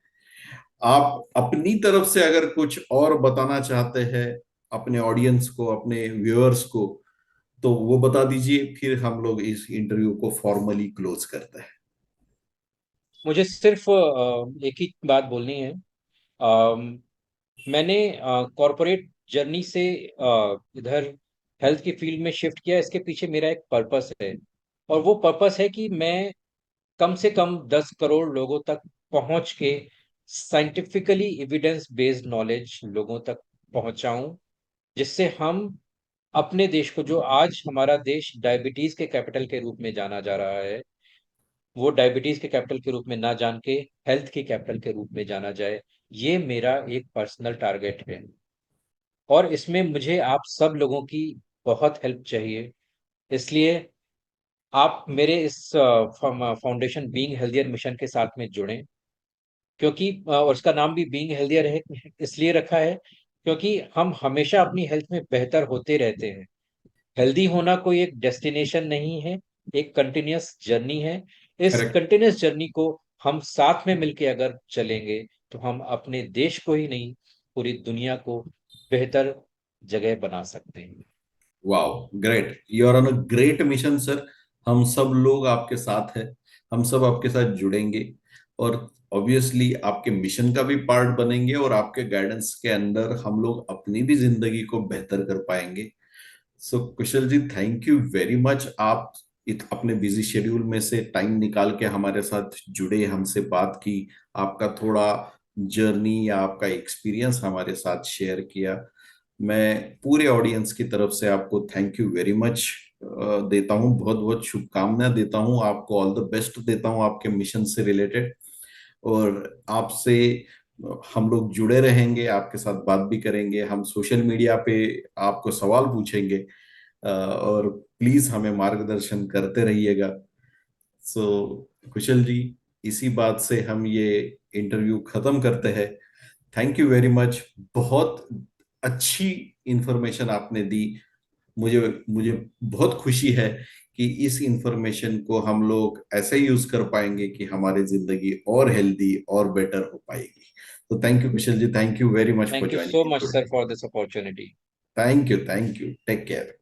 आप अपनी तरफ से अगर कुछ और बताना चाहते हैं अपने ऑडियंस को, अपने व्यूअर्स को, तो वो बता दीजिए, फिर हम लोग इस इंटरव्यू को फॉर्मली क्लोज करते हैं। मुझे सिर्फ एक ही बात बोलनी है। मैंने कॉरपोरेट जर्नी से इधर हेल्थ की फील्ड में शिफ्ट किया। इसके पीछे मेरा एक पर्पस है, और वो पर्पस है कि मैं कम से कम 10 करोड़ लोगों तक पहुंच के साइंटिफिकली एविडेंस बेस्ड नॉलेज लोगों तक पहुंचाऊं, जिससे हम अपने देश को, जो आज हमारा देश डायबिटीज के कैपिटल के रूप में जाना जा रहा है, वो डायबिटीज के कैपिटल के रूप में ना जान के हेल्थ के कैपिटल के रूप में जाना जाए। ये मेरा एक पर्सनल टारगेट है, और इसमें मुझे आप सब लोगों की बहुत हेल्प चाहिए। इसलिए आप मेरे इस फाउंडेशन बीइंग हेल्दियर मिशन के साथ में जुड़ें। क्योंकि और उसका नाम भी बीइंग हेल्दियर है, इसलिए रखा है क्योंकि हम हमेशा अपनी हेल्थ में बेहतर होते रहते हैं। हेल्दी होना कोई एक डेस्टिनेशन नहीं है, एक कंटिन्यूअस जर्नी है। इस करेक्ट। कंटिन्यूअस जर्नी को हम साथ में मिलके अगर चलेंगे, तो हम अपने देश को ही नहीं, पूरी दुनिया को बेहतर जगह बना सकते हैं। Wow, great, you are on a great mission sir. हम सब लोग आपके साथ हैं, हम सब आपके साथ जुड़ेंगे, और ऑब्वियसली आपके मिशन का भी पार्ट बनेंगे, और आपके गाइडेंस के अंदर हम लोग अपनी भी जिंदगी को बेहतर कर पाएंगे। सो कुशल ji, thank you very much. आप अपने बिजी शेड्यूल में से टाइम निकाल के हमारे साथ जुड़े, हमसे बात की, आपका थोड़ा जर्नी या आपका एक्सपीरियंस हमारे साथ शेयर किया। मैं पूरे ऑडियंस की तरफ से आपको थैंक यू वेरी मच देता हूँ, बहुत बहुत शुभकामनाएं देता हूँ आपको, ऑल द बेस्ट देता हूँ आपके मिशन से रिलेटेड। और आपसे हम लोग जुड़े रहेंगे, आपके साथ बात भी करेंगे, हम सोशल मीडिया पे आपको सवाल पूछेंगे, और प्लीज हमें मार्गदर्शन करते रहिएगा। सो कुशल जी, इसी बात से हम ये इंटरव्यू खत्म करते हैं। Thank you very much. बहुत अच्छी इंफॉर्मेशन आपने दी। मुझे मुझे बहुत खुशी है कि इस इंफॉर्मेशन को हम लोग ऐसे यूज कर पाएंगे कि हमारी जिंदगी और हेल्दी और बेटर हो पाएगी। तो thank you Kushal ji, thank you very much for thank you so joining much today. Sir for this opportunity. Thank you, take care.